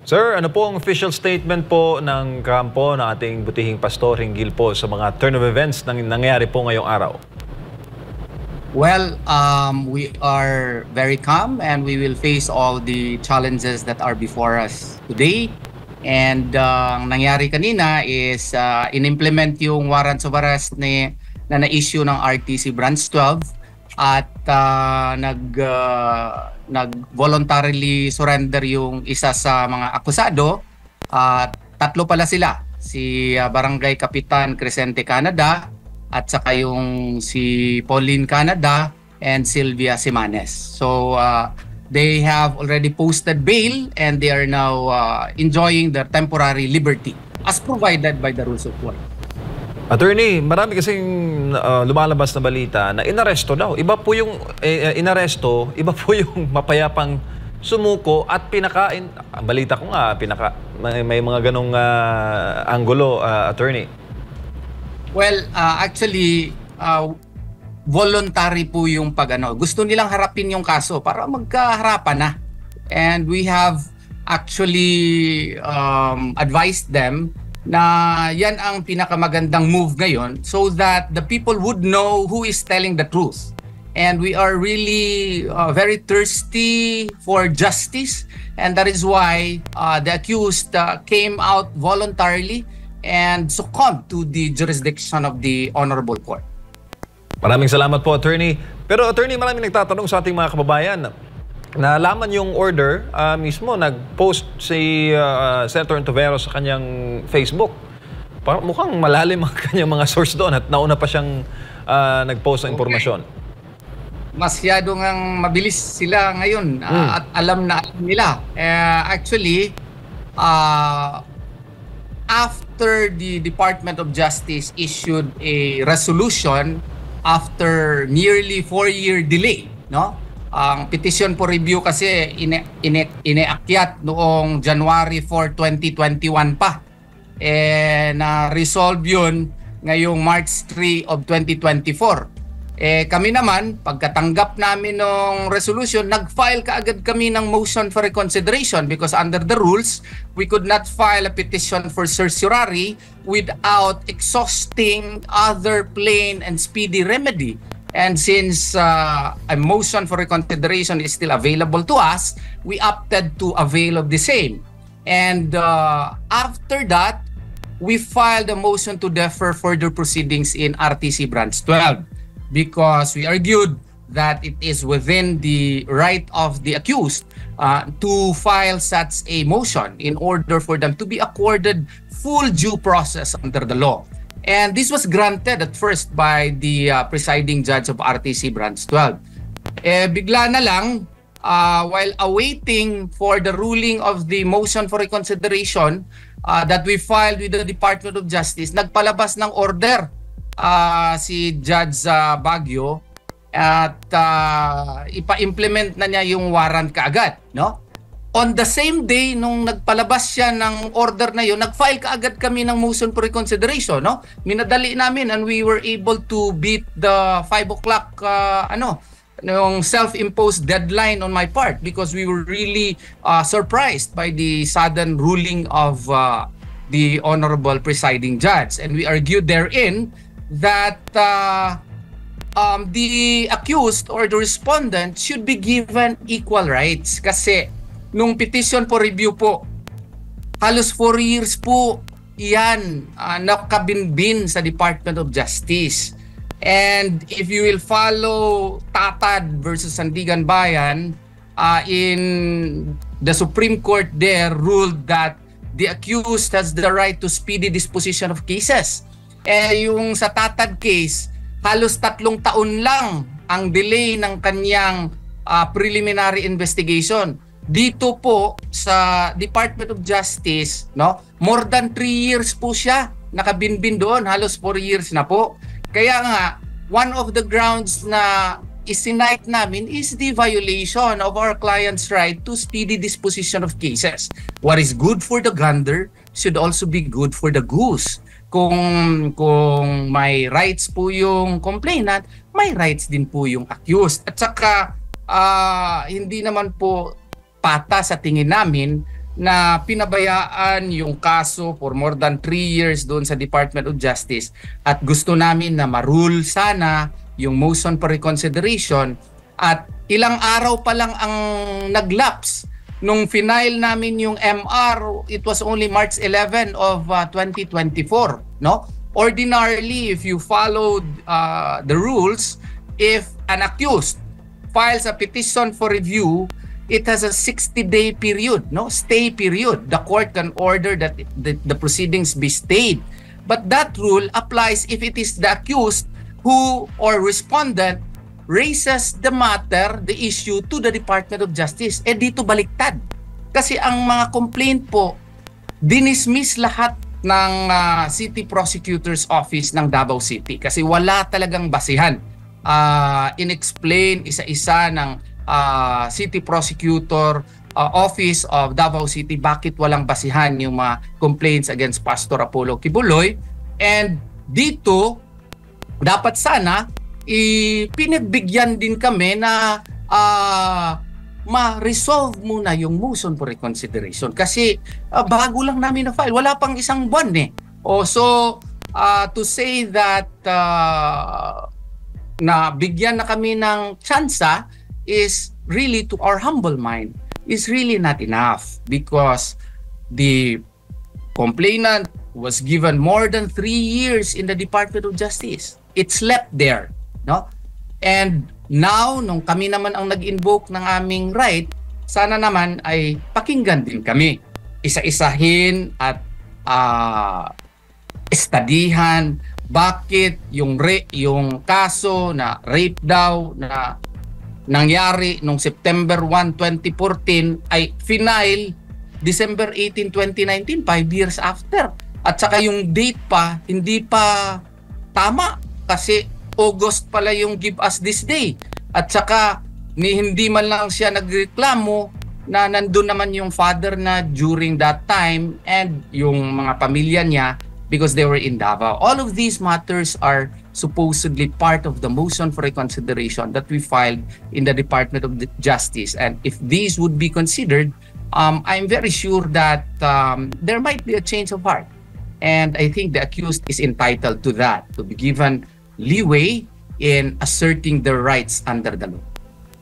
Sir, ano po ang official statement po ng kampo ng ating butihing pastor hinggil po sa mga turn of events na nangyayari po ngayong araw? Well, we are very calm and we will face all the challenges that are before us today. And ang nangyari kanina is in-implement yung warrants of arrest na na-issue ng RTC Branch 12 at nag-voluntarily surrender yung isa sa mga akusado. Tatlo pala sila, si Barangay Kapitan Crescente Canada at saka yung si Pauline Canada and Sylvia Simanes. So they have already posted bail and they are now enjoying their temporary liberty as provided by the rules of war. Attorney, marami kasing lumalabas na balita na inaresto daw. Iba po yung inaresto, iba po yung mapayapang sumuko at pinakain. Ang balita ko nga, may mga ganong anggulo, attorney. Well, actually, voluntary po yung gusto nilang harapin yung kaso para magkaharapan na. And we have actually advised them na yan ang pinakamagandang move ngayon so that the people would know who is telling the truth. And we are really very thirsty for justice, and that is why the accused came out voluntarily and succumbed to the jurisdiction of the Honorable Court. Maraming salamat po, attorney. Pero attorney, maraming nagtatanong sa ating mga kababayan. Nalaman yung order, mismo nag-post si Senator Ontiveros sa kanyang Facebook. Mukhang malalim ang kanyang mga source doon at nauna pa siyang nag-post ng impormasyon. Masyado ngang mabilis sila ngayon at alam na nila. Actually, after the Department of Justice issued a resolution after nearly 4-year delay, no? Ang petition for review kasi iniakyat noong January 4, 2021 pa. Na-resolve yun ngayong March 3 of 2024. Kami naman, pagkatanggap namin ng resolution, nag-file kaagad kami ng motion for reconsideration because under the rules, we could not file a petition for certiorari without exhausting other plain and speedy remedy. And since a motion for reconsideration is still available to us, we opted to avail of the same. And after that, we filed a motion to defer further proceedings in RTC Branch 12 because we argued that it is within the right of the accused to file such a motion in order for them to be accorded full due process under the law. And this was granted at first by the presiding judge of RTC Branch 12. Bigla na lang, while awaiting for the ruling of the motion for reconsideration that we filed with the Department of Justice, nagpalabas ng order si Judge Baguio at ipa-implement na niya yung warrant kaagad, no? On the same day, nung nagpalabas siya ng order na yun, nag-file kaagad kami ng motion for reconsideration, no? Minadali namin and we were able to beat the 5 o'clock, yung self-imposed deadline on my part because we were really surprised by the sudden ruling of the Honorable Presiding Judge. And we argued therein that the accused or the respondent should be given equal rights kasi nung petition for review po, halos 4 years po yan nakabinbin sa Department of Justice. And if you will follow Tatad versus Sandigan Bayan, in the Supreme Court there ruled that the accused has the right to speedy disposition of cases. Yung sa Tatad case, halos 3 taon lang ang delay ng kanyang preliminary investigation. Dito po sa Department of Justice, no, more than 3 years po siya nakabinbin doon, halos 4 years na po. Kaya nga, one of the grounds na isinight namin is the violation of our client's right to speedy disposition of cases. What is good for the gander should also be good for the goose. Kung may rights po yung complainant, may rights din po yung accused. At saka hindi naman po pata sa tingin namin na pinabayaan yung kaso for more than 3 years doon sa Department of Justice at gusto namin na ma-rule sana yung motion for reconsideration at ilang araw pa lang ang naglaps nung final namin yung MR. It was only March 11 of 2024, no? Ordinarily, if you followed the rules, if an accused files a petition for review, it has a 60-day period, no? Stay period. The court can order that the proceedings be stayed. But that rule applies if it is the accused who or respondent raises the matter, the issue to the Department of Justice. Eh dito baliktad. Kasi ang mga complaint po, dinismiss lahat ng City Prosecutor's Office ng Davao City kasi wala talagang basihan. Inexplain isa-isa ng City Prosecutor Office of Davao City bakit walang basihan yung mga complaints against Pastor Apollo Kibuloy. And dito, dapat sana pinagbigyan din kami na ma-resolve muna yung motion for reconsideration kasi bago lang namin na-file. Wala pang isang buwan eh. So, to say that na bigyan na kami ng tsansa is really, to our humble mind, is really not enough because the complainant was given more than 3 years in the Department of Justice. It slept there, no? And now, nung kami naman ang nag-invoke ng aming right, sana naman ay pakinggan din kami. Isa-isahin at estadihan bakit yung kaso na rape daw na nangyari nung September 1, 2014 ay final December 18, 2019, 5 years after. At saka yung date pa, hindi pa tama kasi August pala yung give us this day. At saka hindi man lang siya nagreklamo na nandun naman yung father na during that time and yung mga pamilya niya because they were in Davao. All of these matters are supposedly part of the motion for reconsideration that we filed in the Department of Justice. And if these would be considered, I'm very sure that there might be a change of heart. And I think the accused is entitled to that, to be given leeway in asserting their rights under the law.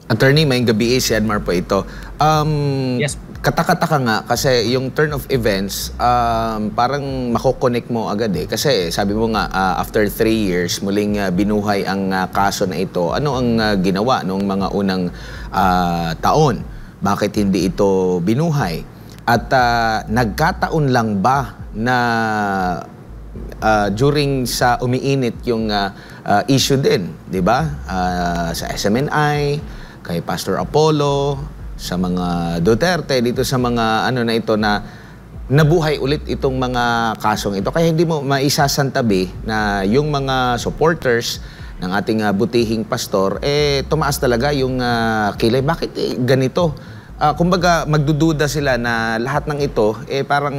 Attorney, may gabi si Edmar po ito. Yes. Katakataka nga kasi yung turn of events, parang makokonek mo agad eh. Kasi sabi mo nga, after 3 years, muling binuhay ang kaso na ito. Ano ang ginawa noong mga unang taon? Bakit hindi ito binuhay? At nagkataon lang ba na during sa umiinit yung issue din, di ba? Sa SMNI, kay Pastor Apollo, sa mga Duterte, dito sa mga ano na ito na nabuhay ulit itong mga kasong ito. Kaya hindi mo maisasantabi na yung mga supporters ng ating butihing pastor, tumaas talaga yung kilay. Bakit ganito? Kumbaga, magdududa sila na lahat ng ito, parang,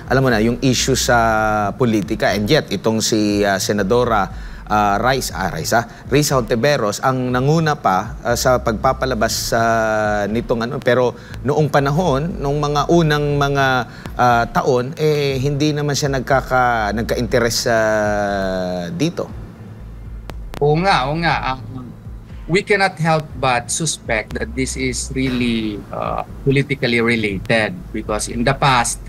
alam mo na, yung issue sa politika. And yet, itong si Senadora Risa Hontiveros ang nanguna pa sa pagpapalabas nitong ano, pero noong panahon, nung mga unang mga taon, hindi naman siya nagka-interest dito. Oo nga. We cannot help but suspect that this is really politically related because in the past,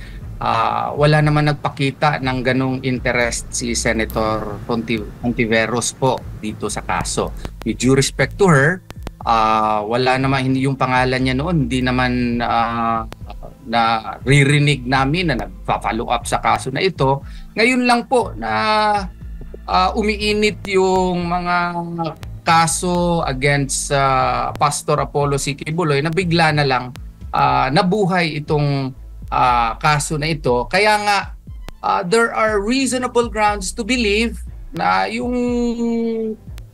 wala naman nagpakita ng ganong interest si Senator Hontiveros po dito sa kaso. With due respect to her, wala naman, hindi yung pangalan niya noon, hindi naman naririnig namin na nagpa-follow up sa kaso na ito. Ngayon lang po na umiinit yung mga kaso against Pastor Apollo Kibuloy na bigla na lang nabuhay itong kaso na ito. Kaya nga, there are reasonable grounds to believe na yung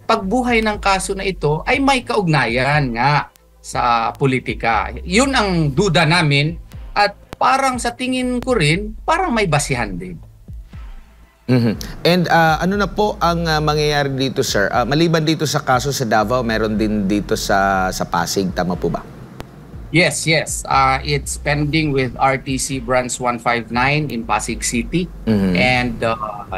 pagbuhay ng kaso na ito ay may kaugnayan nga sa politika. Yun ang duda namin at parang sa tingin ko rin, parang may basihan din. And ano na po ang mangyayari dito, sir? Maliban dito sa kaso sa Davao, meron din dito sa Pasig, tama po ba? Yes, yes. It's pending with RTC Branch 159 in Pasig City. And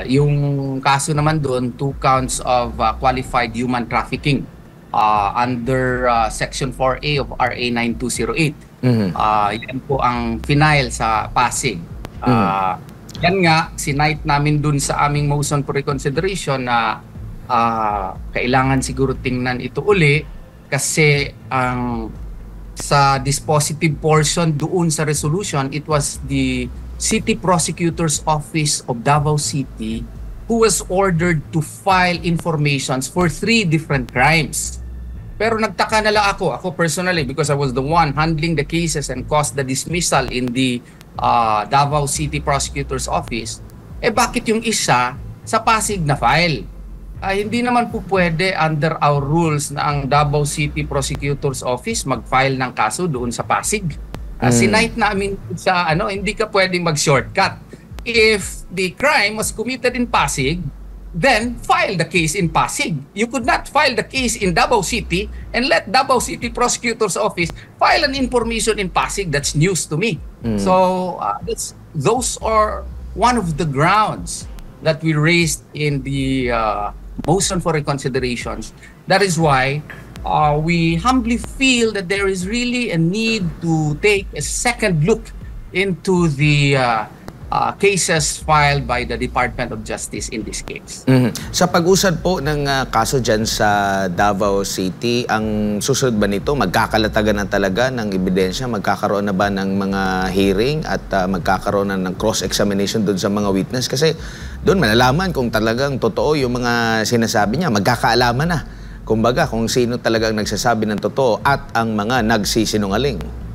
yung kaso naman doon, 2 counts of qualified human trafficking under Section 4A of RA 9208. Yan po ang final sa Pasig. Yan nga, sinight namin dun sa aming motion for reconsideration na kailangan siguro tingnan ito uli kasi ang sa dispositive portion doon sa resolution, it was the City Prosecutor's Office of Davao City who was ordered to file informations for 3 different crimes. Pero nagtaka na lang ako personally, because I was the one handling the cases and caused the dismissal in the Davao City Prosecutor's Office. Bakit yung isa sa Pasig na file? Hindi naman po pwede under our rules na ang Davao City Prosecutor's Office mag-file ng kaso doon sa Pasig. Sinight namin sa hindi ka pwedeng mag-shortcut. If the crime was committed in Pasig, then file the case in Pasig. You could not file the case in Davao City and let Davao City Prosecutor's Office file an information in Pasig. That's news to me. So those are one of the grounds that we raised in the motion for reconsiderations. That is why we humbly feel that there is really a need to take a second look into the cases filed by the Department of Justice in this case. Sa pag-usad po ng kaso dyan sa Davao City, ang susunod ba nito, magkakalatagan na talaga ng ebidensya? Magkakaroon na ba ng mga hearing at magkakaroon na ng cross-examination doon sa mga witness? Kasi doon malalaman kung talagang totoo yung mga sinasabi niya, magkakaalaman na. Kumbaga, kung sino talagang nagsasabi ng totoo at ang mga nagsisinungaling.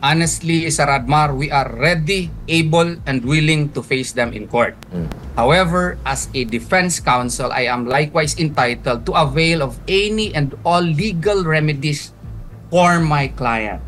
Honestly, Sir Admar, we are ready, able, and willing to face them in court. However, as a defense counsel, I am likewise entitled to avail of any and all legal remedies for my client.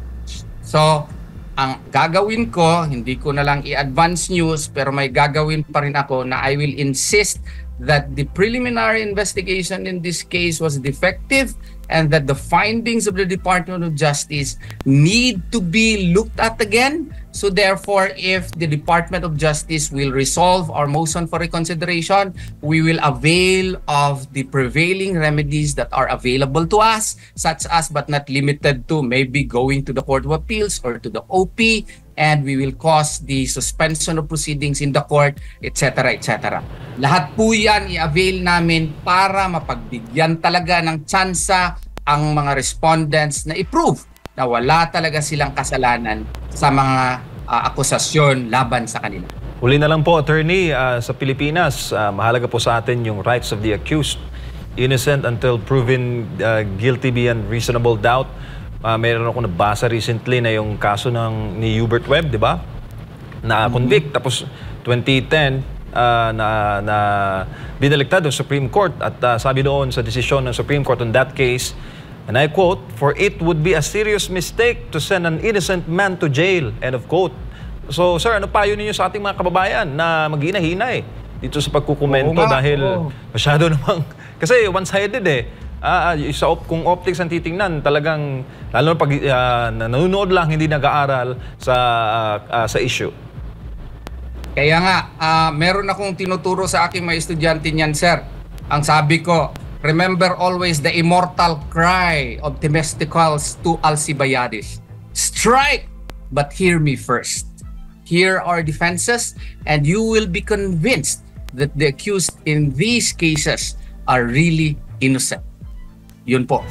So, ang gagawin ko, hindi ko na lang i-advance news, pero may gagawin pa rin ako na I will insist that the preliminary investigation in this case was defective and that the findings of the Department of Justice need to be looked at again. So therefore, if the Department of Justice will resolve our motion for reconsideration, we will avail of the prevailing remedies that are available to us, such as but not limited to maybe going to the Court of Appeals or to the OP, and we will cause the suspension of proceedings in the court, etc., etc. Lahat po yan i-avail namin para mapagbigyan talaga ng tsansa ang mga respondents na i-prove na wala talaga silang kasalanan sa mga akusasyon laban sa kanila. Huli na lang po, Attorney, sa Pilipinas, mahalaga po sa atin yung rights of the accused. Innocent until proven guilty beyond reasonable doubt. Mayroon ako nabasa recently na yung kaso ni Hubert Webb, di ba? Na-convict. Tapos 2010, na binaliktad ng Supreme Court. At sabi doon sa desisyon ng Supreme Court on that case, and I quote, "For it would be a serious mistake to send an innocent man to jail." End of quote. So, sir, ano payo ninyo sa ating mga kababayan na mag-hina-hinay dito sa pagkukomento dahil masyado namang... Kasi one-sided kung optics ang titingnan, talagang, lalo na pag nanonood lang, hindi nag-aaral sa issue. Kaya nga, meron akong tinuturo sa aking mga estudyante niyan, sir. Ang sabi ko, remember always the immortal cry of Themistocles to Alcibiades. Strike, but hear me first. Hear our defenses, and you will be convinced that the accused in these cases are really innocent. Yun po.